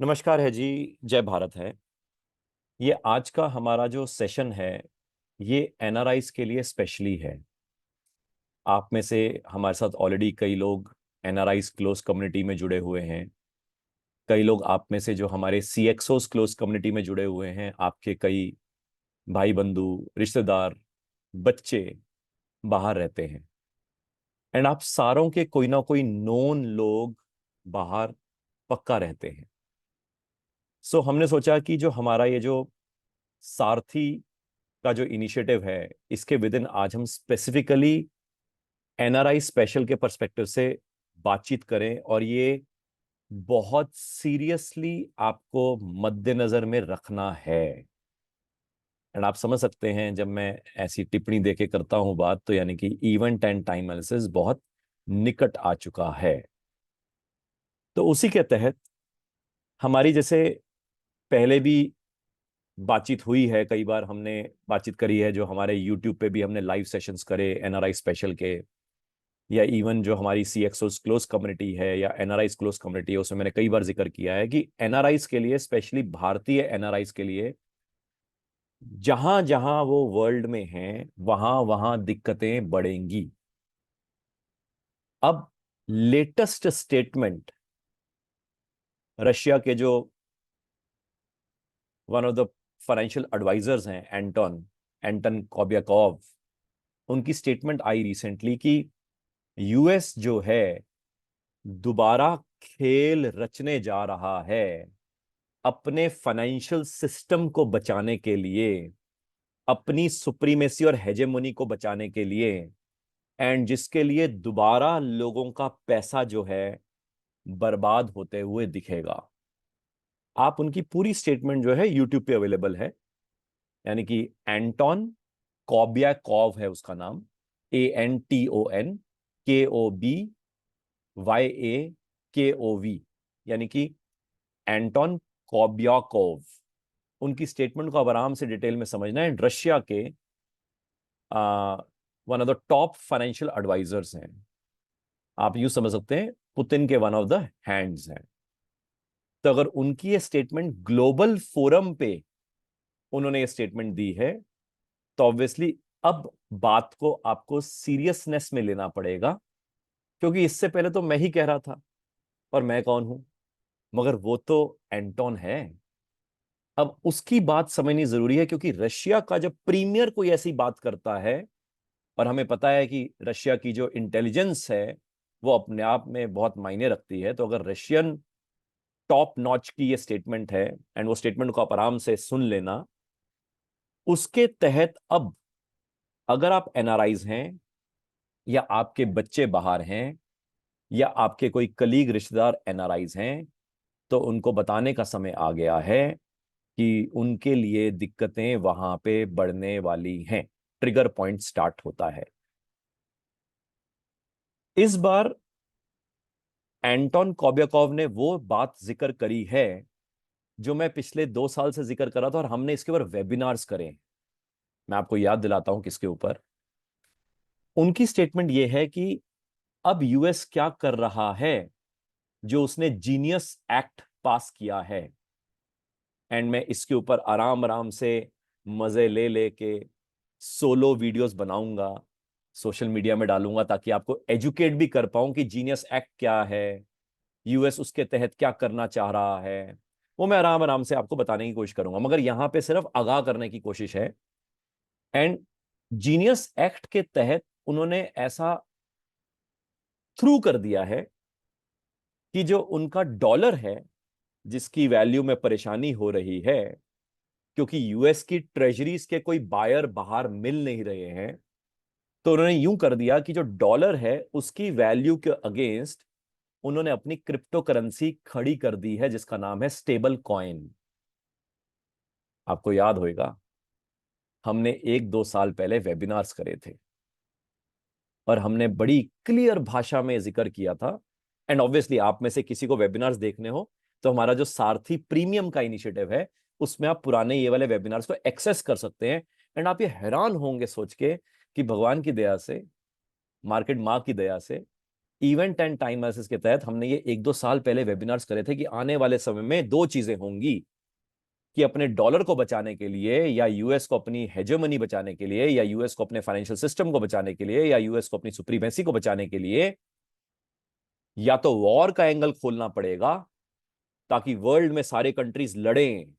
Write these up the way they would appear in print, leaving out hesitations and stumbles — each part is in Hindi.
नमस्कार है जी। जय भारत है। ये आज का हमारा जो सेशन है ये एनआरआईज के लिए स्पेशली है। आप में से हमारे साथ ऑलरेडी कई लोग एनआरआईज क्लोज कम्युनिटी में जुड़े हुए हैं। कई लोग आप में से जो हमारे सीएक्सओस क्लोज कम्युनिटी में जुड़े हुए हैं, आपके कई भाई बंधु, रिश्तेदार, बच्चे बाहर रहते हैं। एंड आप सारों के कोई ना कोई नोन लोग बाहर पक्का रहते हैं। सो हमने सोचा कि जो हमारा ये जो सारथी का जो इनिशिएटिव है, इसके विद इन आज हम स्पेसिफिकली एनआरआई स्पेशल के पर्सपेक्टिव से बातचीत करें और ये बहुत सीरियसली आपको मद्देनजर में रखना है। एंड आप समझ सकते हैं जब मैं ऐसी टिप्पणी देके करता हूं बात, तो यानी कि इवेंट एंड टाइम एनालिसिस बहुत निकट आ चुका है। तो उसी के तहत हमारी जैसे पहले भी बातचीत हुई है, कई बार हमने बातचीत करी है, जो हमारे यूट्यूब पे भी हमने लाइव सेशंस करे एनआरआई स्पेशल के, या इवन जो हमारी सीएक्सओस क्लोज कम्युनिटी है या एनआरआईज क्लोज कम्युनिटी है, उसमें मैंने कई बार जिक्र किया है कि एनआरआईज के लिए, स्पेशली भारतीय एनआरआईज के लिए, जहां जहां वो वर्ल्ड में हैं वहां वहां दिक्कतें बढ़ेंगी। अब लेटेस्ट स्टेटमेंट रशिया के जो one of the financial advisers हैं, एंटन एंटन कोबियाकोव, उनकी स्टेटमेंट आई रिसेंटली कि यूएस जो है दोबारा खेल रचने जा रहा है अपने फाइनेंशियल सिस्टम को बचाने के लिए, अपनी सुप्रीमेसी और हेजेमोनी को बचाने के लिए, एंड जिसके लिए दोबारा लोगों का पैसा जो है बर्बाद होते हुए दिखेगा। आप उनकी पूरी स्टेटमेंट जो है यूट्यूब पे अवेलेबल है, यानी कि एंटोन कोबियाकोव है उसका नाम, ANTON KOBYAKOV, यानी कि एंटोन कोबियाकोव। उनकी स्टेटमेंट को अब आराम से डिटेल में समझना है। रशिया के one of the top financial advisers हैं। आप यूं समझ सकते हैं पुतिन के वन ऑफ द हैंड्स हैं। तो अगर उनकी ये स्टेटमेंट ग्लोबल फोरम पे उन्होंने ये स्टेटमेंट दी है, तो ऑब्वियसली अब बात को आपको सीरियसनेस में लेना पड़ेगा, क्योंकि इससे पहले तो मैं ही कह रहा था, और मैं कौन हूं, मगर वो तो एंटोन है। अब उसकी बात समझनी जरूरी है, क्योंकि रशिया का जब प्रीमियर कोई ऐसी बात करता है, और हमें पता है कि रशिया की जो इंटेलिजेंस है वो अपने आप में बहुत मायने रखती है, तो अगर रशियन टॉप नॉच की ये स्टेटमेंट है, एंड वो स्टेटमेंट को आप आराम से सुन लेना, उसके तहत अब अगर आप एनआरआईज हैं, या आपके बच्चे बाहर हैं, या आपके कोई कलीग रिश्तेदार एनआरआईज हैं, तो उनको बताने का समय आ गया है कि उनके लिए दिक्कतें वहां पे बढ़ने वाली हैं। ट्रिगर पॉइंट स्टार्ट होता है। इस बार एंटोन कोबियाकोव ने वो बात जिक्र करी है जो मैं पिछले 2 साल से जिक्र कर रहा था, और हमने इसके ऊपर वेबिनार्स करे। मैं आपको याद दिलाता हूं किसके ऊपर। उनकी स्टेटमेंट ये है कि अब यूएस क्या कर रहा है, जो उसने जीनियस एक्ट पास किया है, एंड मैं इसके ऊपर आराम आराम से मजे ले लेके सोलो वीडियोस बनाऊंगा, सोशल मीडिया में डालूंगा, ताकि आपको एजुकेट भी कर पाऊं कि जीनियस एक्ट क्या है, यूएस उसके तहत क्या करना चाह रहा है। वो मैं आराम आराम से आपको बताने की कोशिश करूंगा, मगर यहां पे सिर्फ आगाह करने की कोशिश है। एंड जीनियस एक्ट के तहत उन्होंने ऐसा थ्रू कर दिया है कि जो उनका डॉलर है, जिसकी वैल्यू में परेशानी हो रही है, क्योंकि यूएस की ट्रेजरीज के कोई बायर बाहर मिल नहीं रहे हैं, तो उन्होंने यूं कर दिया कि जो डॉलर है उसकी वैल्यू के अगेंस्ट उन्होंने अपनी क्रिप्टो करेंसी खड़ी कर दी है, जिसका नाम है स्टेबल कॉइन। आपको याद होगा हमने 1-2 साल पहले वेबिनार्स करे थे, और हमने बड़ी क्लियर भाषा में जिक्र किया था। एंड ऑब्वियसली आप में से किसी को वेबिनार्स देखने हो, तो हमारा जो सारथी प्रीमियम का इनिशिएटिव है, उसमें आप पुराने ये वाले वेबिनार्स को एक्सेस कर सकते हैं। एंड आप ये हैरान होंगे सोच के कि भगवान की दया से, मार्केट माँ की दया से, इवेंट एंड टाइम एनालिसिस के तहत हमने ये 1-2 साल पहले वेबिनार्स करे थे कि आने वाले समय में दो चीजें होंगी, कि अपने डॉलर को बचाने के लिए, या यूएस को अपनी हेजेमनी बचाने के लिए, या यूएस को अपने फाइनेंशियल सिस्टम को बचाने के लिए, या यूएस को अपनी सुप्रीमेसी को बचाने के लिए, या तो वॉर का एंगल खोलना पड़ेगा ताकि वर्ल्ड में सारे कंट्रीज लड़ें,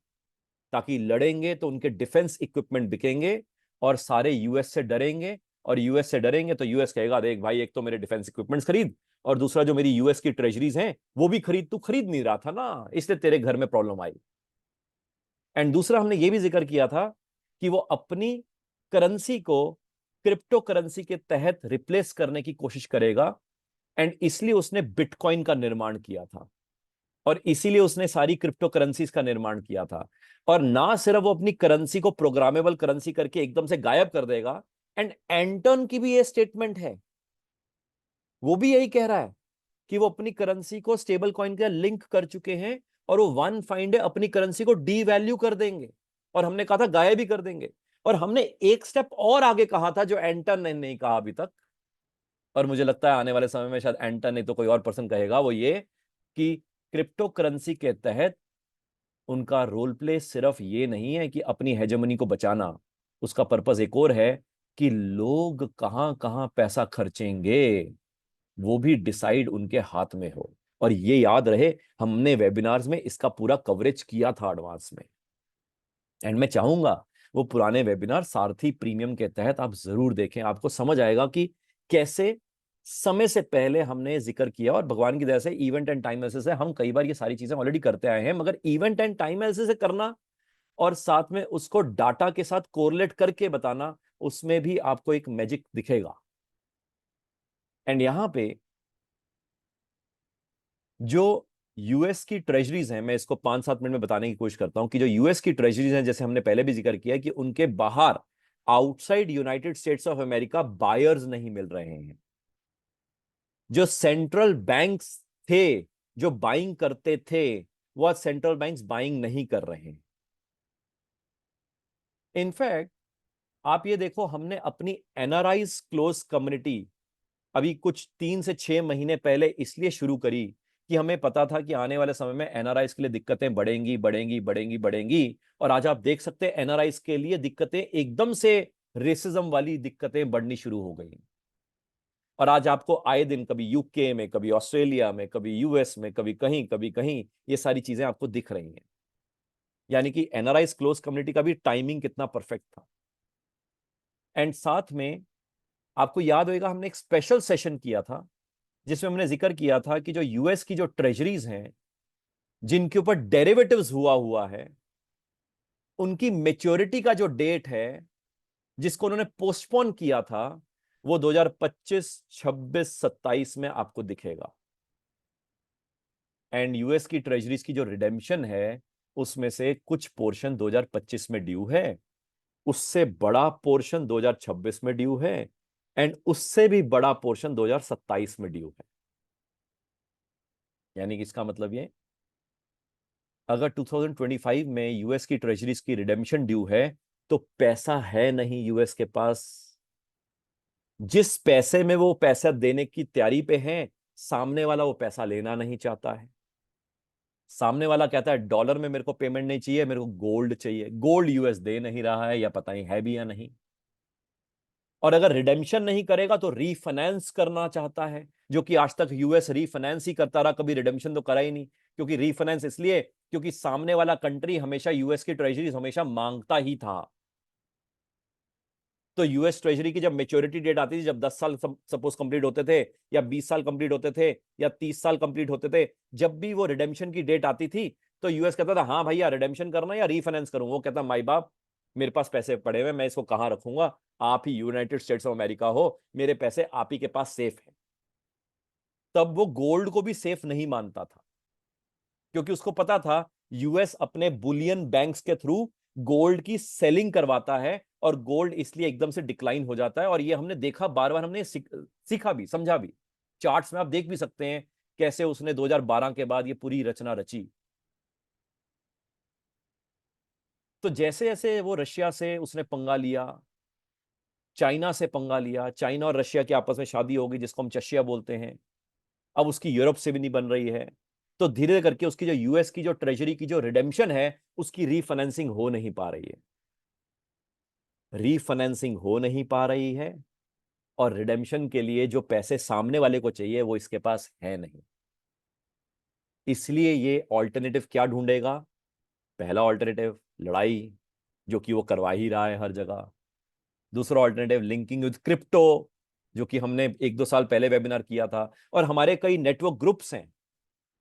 ताकि लड़ेंगे तो उनके डिफेंस इक्विपमेंट बिकेंगे और सारे यूएस से डरेंगे, और यूएस से डरेंगे तो यूएस कहेगा देख भाई, एक तो मेरे डिफेंस इक्विपमेंट्स खरीद, और दूसरा जो मेरी यूएस की ट्रेजरीज हैं वो भी खरीद, तू खरीद नहीं रहा था ना, इसलिए तेरे घर में प्रॉब्लम आई। एंड दूसरा हमने ये भी जिक्र किया था कि वो अपनी करेंसी को क्रिप्टो करेंसी के तहत रिप्लेस करने की कोशिश करेगा, एंड इसलिए उसने बिटकॉइन का निर्माण किया था, और इसीलिए उसने सारी क्रिप्टो करेंसीज का निर्माण किया था। और ना सिर्फ वो अपनी करेंसी को प्रोग्रामेबल करेंसी करके एकदम से गायब कर देगा, एंड एंटन की भी ये स्टेटमेंट है, वो भी यही कह रहा है कि वो अपनी करेंसी को स्टेबल कॉइन के लिंक कर चुके हैं, और वो वन फाइन डे अपनी करेंसी को डी वैल्यू कर देंगे, और हमने कहा था गायब भी कर देंगे। और हमने एक स्टेप और आगे कहा था जो एंटन ने नहीं कहा अभी तक, और मुझे लगता है आने वाले समय में शायद एंटन नहीं तो कोई और पर्सन कहेगा, वो ये कि क्रिप्टो करेंसी के तहत उनका रोल प्ले सिर्फ ये नहीं है कि अपनी हेजेमनी को बचाना, उसका पर्पस एक और है कि लोग कहां कहां पैसा खर्चेंगे वो भी डिसाइड उनके हाथ में हो। और ये याद रहे, हमने वेबिनार्स में इसका पूरा कवरेज किया था एडवांस में, एंड मैं चाहूंगा वो पुराने वेबिनार सारथी प्रीमियम के तहत आप जरूर देखें, आपको समझ आएगा कि कैसे समय से पहले हमने जिक्र किया। और भगवान की दया से इवेंट एंड टाइम एनालिसिस से हम कई बार ये सारी चीजें ऑलरेडी करते आए हैं, मगर इवेंट एंड टाइम एनालिसिस से करना और साथ में उसको डाटा के साथ कोरिलेट करके बताना, उसमें भी आपको एक मैजिक दिखेगा। एंड यहां पे जो यूएस की ट्रेजरीज हैं, मैं इसको 5-7 मिनट में बताने की कोशिश करता हूं कि जो यूएस की ट्रेजरीज हैं, जैसे हमने पहले भी जिक्र किया कि उनके बाहर outside United states of America buyers नहीं मिल रहे हैं। जो सेंट्रल बैंक्स थे जो बाइंग करते थे, वह सेंट्रल बैंक्स बाइंग नहीं कर रहे हैं। इनफैक्ट आप ये देखो, हमने अपनी एनआरआईज क्लोज कम्युनिटी अभी कुछ 3 से 6 महीने पहले इसलिए शुरू करी कि हमें पता था कि आने वाले समय में एनआरआईज के लिए दिक्कतें बढ़ेंगी बढ़ेंगी बढ़ेंगी बढ़ेंगी। और आज आप देख सकते हैं एनआरआईज के लिए दिक्कतें एकदम से रेसिज्म वाली दिक्कतें बढ़नी शुरू हो गई। और आज आपको आए दिन कभी यूके में, कभी ऑस्ट्रेलिया में, कभी यूएस में, कभी कहीं ये सारी चीजें आपको दिख रही हैं। यानी कि एनआरआईज क्लोज कम्युनिटी का भी टाइमिंग कितना परफेक्ट था। एंड साथ में आपको याद होगा हमने एक स्पेशल सेशन किया था जिसमें हमने जिक्र किया था कि जो यूएस की जो ट्रेजरीज हैं जिनके ऊपर डेरिवेटिव्स हुआ है, उनकी मेच्योरिटी का जो डेट है जिसको उन्होंने पोस्टपोन किया था, वो 2025, 26, 27 में आपको दिखेगा। एंड यूएस की ट्रेजरीज की जो रिडेम्पशन है उसमें से कुछ पोर्शन 2025 में ड्यू है, उससे बड़ा पोर्शन 2026 में ड्यू है, एंड उससे भी बड़ा पोर्शन 2027 में ड्यू है। यानी कि इसका मतलब ये, अगर 2025 में यूएस की ट्रेजरीज की रिडेम्पशन ड्यू है तो पैसा है नहीं यूएस के पास। जिस पैसे में वो पैसा देने की तैयारी पे हैं, सामने वाला वो पैसा लेना नहीं चाहता है। सामने वाला कहता है डॉलर में मेरे को पेमेंट नहीं चाहिए, मेरे को गोल्ड चाहिए। गोल्ड यूएस दे नहीं रहा है, या पता नहीं है भी या नहीं। और अगर रिडेम्पशन नहीं करेगा तो रीफाइनेंस करना चाहता है, जो कि आज तक यूएस रीफाइनेंस ही करता रहा, कभी रिडेम्पशन तो करा ही नहीं। क्योंकि रीफाइनेंस इसलिए क्योंकि सामने वाला कंट्री हमेशा यूएस की ट्रेजरीज हमेशा मांगता ही था। तो यूएस ट्रेजरी की जब मेच्योरिटी डेट आती थी, जब 10 साल सपोज कंप्लीट होते थे, या 20 साल कंप्लीट होते थे, या 30 साल कंप्लीट होते थे, जब भी वो रिडेम्पशन की डेट आती थी तो यूएस कहता था हाँ भैया रिडेम्पशन करना या रीफाइनेंस करूं। वो कहता माई बाप, मेरे पास पैसे पड़े हुए, मैं इसको कहां रखूंगा, आप ही यूनाइटेड स्टेट्स ऑफ अमेरिका हो, मेरे पैसे आप ही के पास सेफ है। तब वो गोल्ड को भी सेफ नहीं मानता था, क्योंकि उसको पता था यूएस अपने बुलियन बैंक्स के थ्रू गोल्ड की सेलिंग करवाता है, और गोल्ड इसलिए एकदम से डिक्लाइन हो जाता है। और ये हमने देखा बार बार, हमने सीखा भी समझा भी। चार्ट्स में आप देख भी सकते हैं कैसे उसने 2012 के बाद ये पूरी रचना रची। तो जैसे जैसे वो रशिया से उसने पंगा लिया, चाइना से पंगा लिया, चाइना और रशिया की आपस में शादी होगी जिसको हम चशिया बोलते हैं, अब उसकी यूरोप से भी नहीं बन रही है। तो धीरे करके उसकी जो यूएस की जो ट्रेजरी की जो रिडेम्पशन है उसकी रीफाइनेंसिंग हो नहीं पा रही है, रीफाइनेंसिंग हो नहीं पा रही है। और रिडेम्पशन के लिए जो पैसे सामने वाले को चाहिए वो इसके पास है नहीं। इसलिए ये ऑल्टरनेटिव क्या ढूंढेगा? पहला ऑल्टरनेटिव लड़ाई, जो कि वो करवा ही रहा है हर जगह। दूसरा ऑल्टरनेटिव लिंकिंग विद क्रिप्टो, जो कि हमने 1-2 साल पहले वेबिनार किया था। और हमारे कई नेटवर्क ग्रुप्स हैं,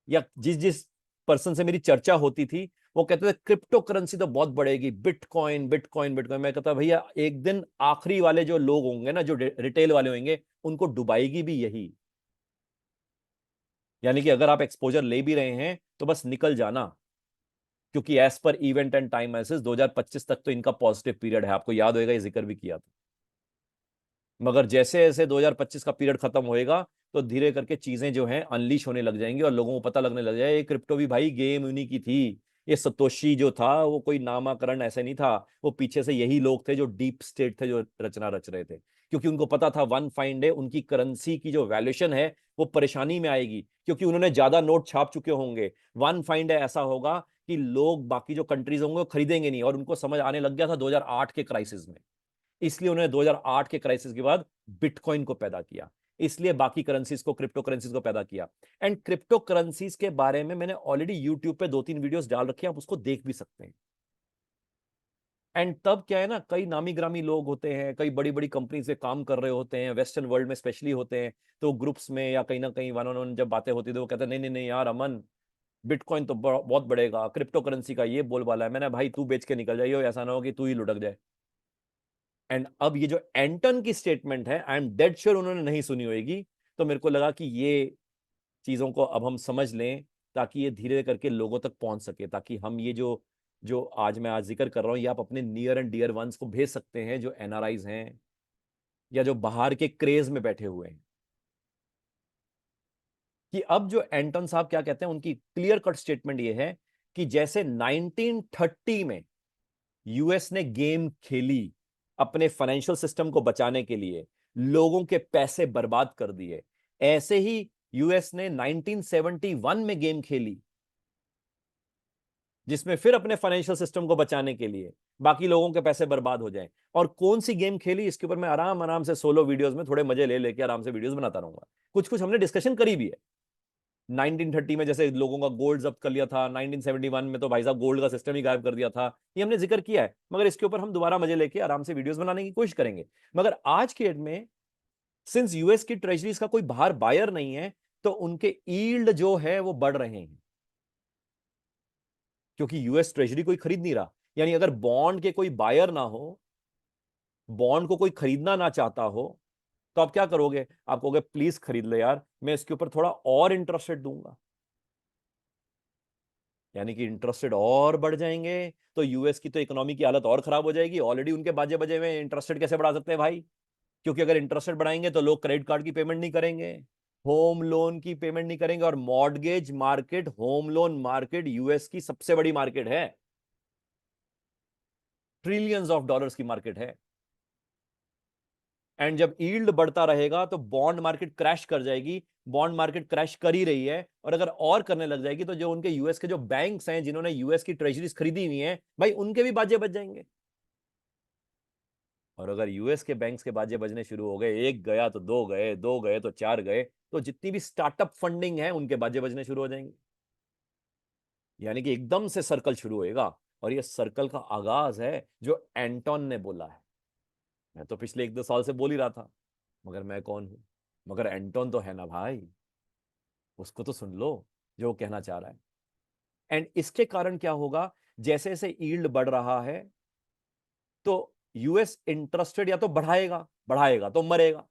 या जिस जिस पर्सन से मेरी चर्चा होती थी वो कहते थे क्रिप्टो करेंसी तो बहुत बढ़ेगी, बिटकॉइन बिटकॉइन बिटकॉइन। मैं कहता भैया एक दिन आखिरी वाले जो लोग होंगे ना, जो रिटेल वाले होंगे, उनको डुबाएगी भी यही। यानी कि अगर आप एक्सपोजर ले भी रहे हैं तो बस निकल जाना, क्योंकि as per event and time analysis 2025 तक तो इनका पॉजिटिव पीरियड है। आपको याद होगा, ये जिक्र भी किया था। मगर जैसे जैसे 2025 का पीरियड खत्म होएगा तो धीरे करके चीजें जो हैं अनलीश होने लग जाएंगी और लोगों को पता लगने लग जाएगा ये क्रिप्टो भी भाई गेम उन्हीं की थी। ये सतोशी जो था वो कोई नामाकरण ऐसे नहीं था, वो पीछे से यही लोग थे जो डीप स्टेट थे, जो रचना रच रहे थे। क्योंकि उनको पता था वन फाइन डे उनकी करेंसी की जो वैल्यूएशन है वो परेशानी में आएगी, क्योंकि उन्होंने ज्यादा नोट छाप चुके होंगे। वन फाइन डे ऐसा होगा कि लोग बाकी जो कंट्रीज होंगे वो खरीदेंगे नहीं, और उनको समझ आने लग गया था 2008 के क्राइसिस में। इसलिए उन्होंने 2008 के क्राइसिस के बाद बिटकॉइन को पैदा किया, इसलिए बाकी करेंसीज को, क्रिप्टो करेंसीज को पैदा किया। एंड क्रिप्टो करेंसीज के बारे में मैंने ऑलरेडी यूट्यूब पे 2-3 वीडियोस डाल रखे हैं, आप उसको देख भी सकते हैं। एंड तब क्या है ना, कई नामी ग्रामी लोग होते हैं, कई बड़ी बड़ी कंपनी से काम कर रहे होते हैं, वेस्टर्न वर्ल्ड में स्पेशली होते हैं। तो ग्रुप्स में या कहीं ना कहीं वन ऑन वन जब बातें होती थी वो कहते हैं नहीं नहीं नहीं यार अमन, बिटकॉइन तो बहुत बढ़ेगा, क्रिप्टो करेंसी का ये बोलबाला है। मैंने भाई तू बेच के निकल जाइए, ऐसा ना हो कि तू ही लुढ़क जाए। एंड अब ये जो एंटन की स्टेटमेंट है, आई एम डेड श्योर उन्होंने नहीं सुनी होगी। तो मेरे को लगा कि ये चीजों को अब हम समझ लें, ताकि ये धीरे करके लोगों तक पहुंच सके, ताकि हम ये जो जो मैं आज जिक्र कर रहा हूं, ये आप अपने नियर एंड डियर वंस को भेज सकते हैं, जो एनआरआईज हैं या जो बाहर के क्रेज में बैठे हुए हैं। कि अब जो एंटन साहब क्या कहते हैं, उनकी क्लियर कट स्टेटमेंट ये है कि जैसे 1930 में यूएस ने गेम खेली अपने फाइनेंशियल सिस्टम को बचाने के लिए, लोगों के पैसे बर्बाद कर दिए, ऐसे ही यूएस ने 1971 में गेम खेली, जिसमें फिर अपने फाइनेंशियल सिस्टम को बचाने के लिए बाकी लोगों के पैसे बर्बाद हो जाएं। और कौन सी गेम खेली, इसके ऊपर मैं आराम आराम से सोलो वीडियोस में थोड़े मजे ले लेके आराम से वीडियोस बनाता रहूंगा। कुछ कुछ हमने डिस्कशन करी भी है। 1930 में जैसे लोगों का गोल्ड जब्त कर लिया था, 1971 में तो भाई साहब गोल्ड का सिस्टम ही गायब कर दिया था, ये हमने जिक्र किया है। मगर इसके ऊपर हम दोबारा मजे लेके आराम से वीडियोस बनाने की कोशिश करेंगे। मगर आज के डेट में सिंस यूएस की ट्रेजरीज का कोई बाहर बायर नहीं है, तो उनके ईल्ड जो है वो बढ़ रहे हैं, क्योंकि यूएस ट्रेजरी कोई खरीद नहीं रहा। यानी अगर बॉन्ड के कोई बायर ना हो, बॉन्ड को कोई खरीदना ना चाहता हो, तो आप क्या करोगे? आप कहोगे प्लीज खरीद ले यार, मैं इसके ऊपर थोड़ा और इंटरेस्ट रेट दूंगा। यानी कि इंटरेस्ट रेट और बढ़ जाएंगे तो यूएस की तो इकोनॉमी की हालत और खराब हो जाएगी। ऑलरेडी उनके बाजे बजे में इंटरेस्ट रेट कैसे बढ़ा सकते हैं भाई? क्योंकि अगर इंटरेस्ट रेट बढ़ाएंगे तो लोग क्रेडिट कार्ड की पेमेंट नहीं करेंगे, होम लोन की पेमेंट नहीं करेंगे। और mortgage market, home loan market US की सबसे बड़ी मार्केट है, ट्रिलियंस ऑफ डॉलर्स की मार्केट है। एंड जब यील्ड बढ़ता रहेगा तो बॉन्ड मार्केट क्रैश कर जाएगी। बॉन्ड मार्केट क्रैश कर ही रही है, और अगर और करने लग जाएगी तो जो उनके यूएस के जो बैंक्स हैं, जिन्होंने यूएस की ट्रेजरीज खरीदी हुई हैं, भाई उनके भी बाजे बच जाएंगे। और अगर यूएस के बैंक्स के बाजे बजने शुरू हो गए, एक गया तो दो गए, दो गए तो चार गए, तो जितनी भी स्टार्टअप फंडिंग है उनके बाजे बजने शुरू हो जाएंगे। यानी कि एकदम से सर्कल शुरू होएगा। और ये सर्कल का आगाज है जो एंटोन ने बोला है। मैं तो पिछले 1-2 साल से बोल ही रहा था, मगर मैं कौन हूं? मगर एंटोन तो है ना भाई, उसको तो सुन लो जो वो कहना चाह रहा है। एंड इसके कारण क्या होगा, जैसे जैसे यील्ड बढ़ रहा है तो यूएस इंटरेस्टेड या तो बढ़ाएगा, बढ़ाएगा तो मरेगा,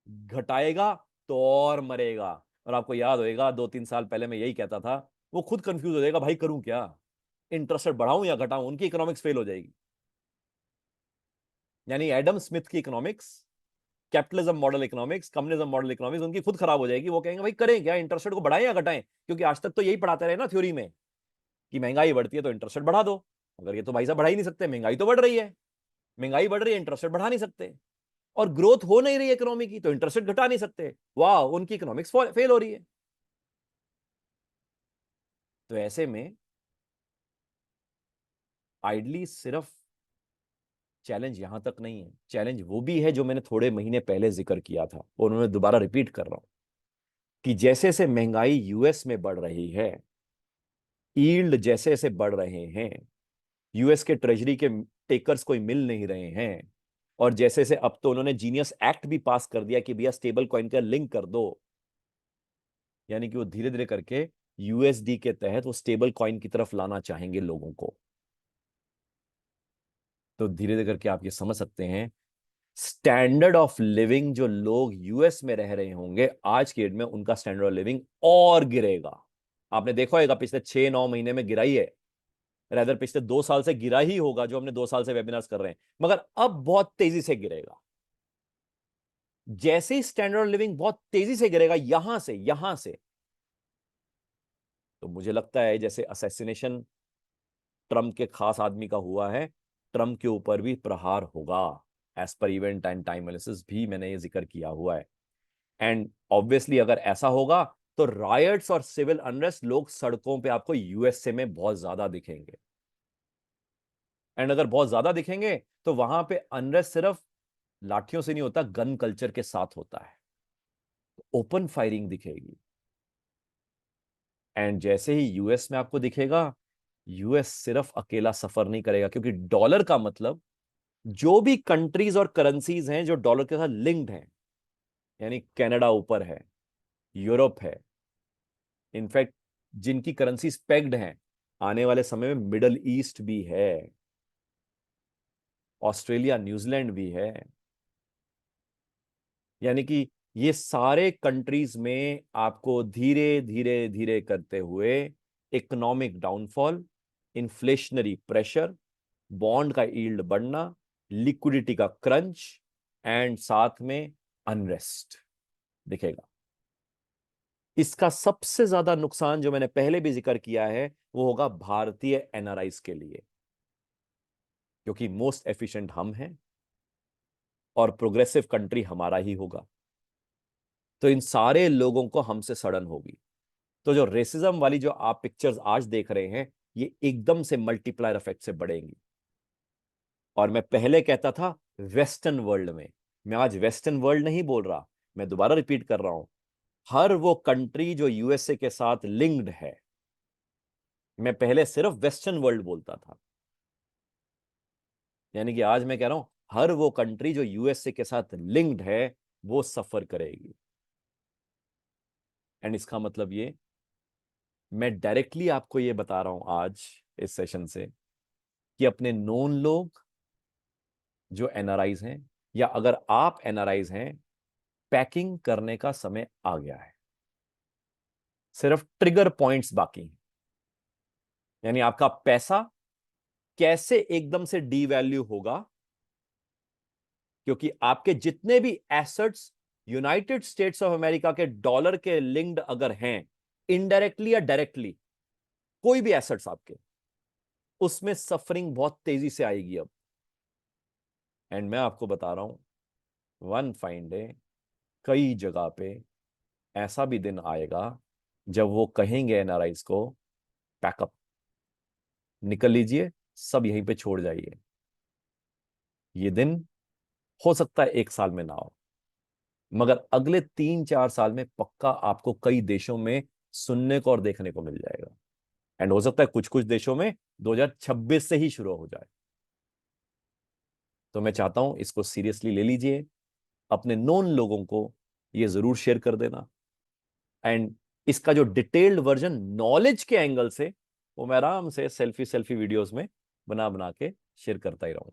घटाएगा तो और मरेगा। और आपको याद होएगा 2-3 साल पहले मैं यही कहता था, वो खुद कंफ्यूज हो जाएगा, भाई करूं क्या, इंटरेस्टेड बढ़ाऊं या घटाऊं, उनकी इकोनॉमिक्स फेल हो जाएगी। यानी एडम स्मिथ की economics, capitalism model economics, communism model economics, उनकी खुद खराब हो जाएगी। वो कहेंगे भाई करें क्या, इंटरेस्ट रेट को बढ़ाएं या घटाएं? क्योंकि आज तक तो यही पढ़ाते रहे ना थ्योरी में कि महंगाई बढ़ती है तो इंटरेस्ट रेट बढ़ा दो। अगर ये तो भाई साहब बढ़ा ही नहीं सकते, महंगाई तो बढ़ रही है, महंगाई बढ़ रही है, इंटरेस्ट रेट बढ़ा नहीं सकते। और ग्रोथ हो नहीं रही है इकोनॉमी की, तो इंटरेस्ट रेट घटा नहीं सकते। वाह, उनकी इकोनॉमिक्स फेल हो रही है। तो ऐसे में आइडली सिर्फ चैलेंज यहां तक नहीं है, चैलेंज वो भी है जो मैंने थोड़े महीने पहले जिक्र किया था और उन्होंने दोबारा रिपीट कर रहा हूं कि जैसे जैसे महंगाई यूएस में बढ़ रही है, यील्ड जैसे जैसे बढ़ रहे हैं, यूएस के ट्रेजरी के टेकर्स कोई मिल नहीं रहे हैं, और जैसे से अब तो उन्होंने जीनियस एक्ट भी पास कर दिया कि भैया स्टेबल कॉइन का लिंक कर दो, यानी कि वो धीरे धीरे करके यूएसडी के तहत वो स्टेबल कॉइन की तरफ लाना चाहेंगे लोगों को। तो धीरे धीरे करके आप ये समझ सकते हैं स्टैंडर्ड ऑफ लिविंग जो लोग यूएस में रह रहे होंगे आज की डेट में, उनका स्टैंडर्ड ऑफ लिविंग और गिरेगा। आपने देखा होगा पिछले 6-9 महीने में गिरा ही है, रेदर पिछले 2 साल से गिरा ही होगा, जो हमने 2 साल से वेबिनार्स कर रहे हैं, मगर अब बहुत तेजी से गिरेगा। जैसे ही स्टैंडर्ड ऑफ लिविंग बहुत तेजी से गिरेगा यहां से, तो मुझे लगता है जैसे असैसिनेशन ट्रम्प के खास आदमी का हुआ है, ट्रम्प के ऊपर भी प्रहार होगा। As per event and time analysis भी मैंने ये जिक्र किया हुआ है। एंड ऑब्वियसली अगर ऐसा होगा तो रायट्स और सिविल अनरेस्ट, लोग सड़कों पे आपको यूएसए में बहुत ज्यादा दिखेंगे। एंड अगर बहुत ज्यादा दिखेंगे तो वहां पे अनरेस्ट सिर्फ लाठियों से नहीं होता, गन कल्चर के साथ होता है, ओपन फायरिंग दिखेगी। एंड जैसे ही यूएस में आपको दिखेगा, यूएस सिर्फ अकेला सफर नहीं करेगा, क्योंकि डॉलर का मतलब जो भी कंट्रीज और करेंसीज हैं जो डॉलर के साथ लिंक्ड हैं, यानी कनाडा ऊपर है, यूरोप है, इनफैक्ट जिनकी करेंसीज पेग्ड हैं, आने वाले समय में मिडल ईस्ट भी है, ऑस्ट्रेलिया न्यूजीलैंड भी है, यानी कि ये सारे कंट्रीज में आपको धीरे धीरे धीरे करते हुए economic downfall, inflationary pressure, bond का यील्ड बढ़ना, लिक्विडिटी का क्रंच, एंड साथ में अनरेस्ट दिखेगा। इसका सबसे ज्यादा नुकसान जो मैंने पहले भी जिक्र किया है वो होगा भारतीय एनआरआईज के लिए, क्योंकि मोस्ट एफिशिएंट हम हैं और प्रोग्रेसिव कंट्री हमारा ही होगा, तो इन सारे लोगों को हमसे सड़न होगी। तो जो रेसिज्म वाली जो आप पिक्चर्स आज देख रहे हैं, ये एकदम से मल्टीप्लायर इफेक्ट से बढ़ेंगी। और मैं पहले कहता था वेस्टर्न वर्ल्ड में, मैं आज वेस्टर्न वर्ल्ड नहीं बोल रहा, मैं दोबारा रिपीट कर रहा हूं, हर वो कंट्री जो यूएसए के साथ लिंक्ड है। मैं पहले सिर्फ वेस्टर्न वर्ल्ड बोलता था, यानी कि आज मैं कह रहा हूं हर वो कंट्री जो यूएसए के साथ लिंक्ड है वो सफर करेगी। एंड इसका मतलब ये, मैं डायरेक्टली आपको ये बता रहा हूं आज इस सेशन से कि अपने नोन लोग जो एनआरआईज हैं, या अगर आप एनआरआईज हैं, पैकिंग करने का समय आ गया है। सिर्फ ट्रिगर पॉइंट्स बाकी हैं, यानी आपका पैसा कैसे एकदम से डीवैल्यू होगा, क्योंकि आपके जितने भी assets United states of America के डॉलर के लिंक्ड अगर हैं, इनडायरेक्टली या डायरेक्टली, कोई भी एसेट्स आपके, उसमें सफरिंग बहुत तेजी से आएगी अब। एंड मैं आपको बता रहा हूं, वन फाइन डे कई जगह पे ऐसा भी दिन आएगा जब वो कहेंगे एनआरआईज को, पैकअप, निकल लीजिए, सब यहीं पे छोड़ जाइए। ये दिन हो सकता है 1 साल में ना हो, मगर अगले 3-4 साल में पक्का आपको कई देशों में सुनने को और देखने को मिल जाएगा। एंड हो सकता है कुछ कुछ देशों में 2026 से ही शुरू हो जाए। तो मैं चाहता हूं इसको सीरियसली ले लीजिए, अपने नोन लोगों को ये जरूर शेयर कर देना। एंड इसका जो डिटेल्ड वर्जन नॉलेज के एंगल से, वो मैं आराम से सेल्फी सेल्फी वीडियोस में बना बना के शेयर करता ही रहूंगा।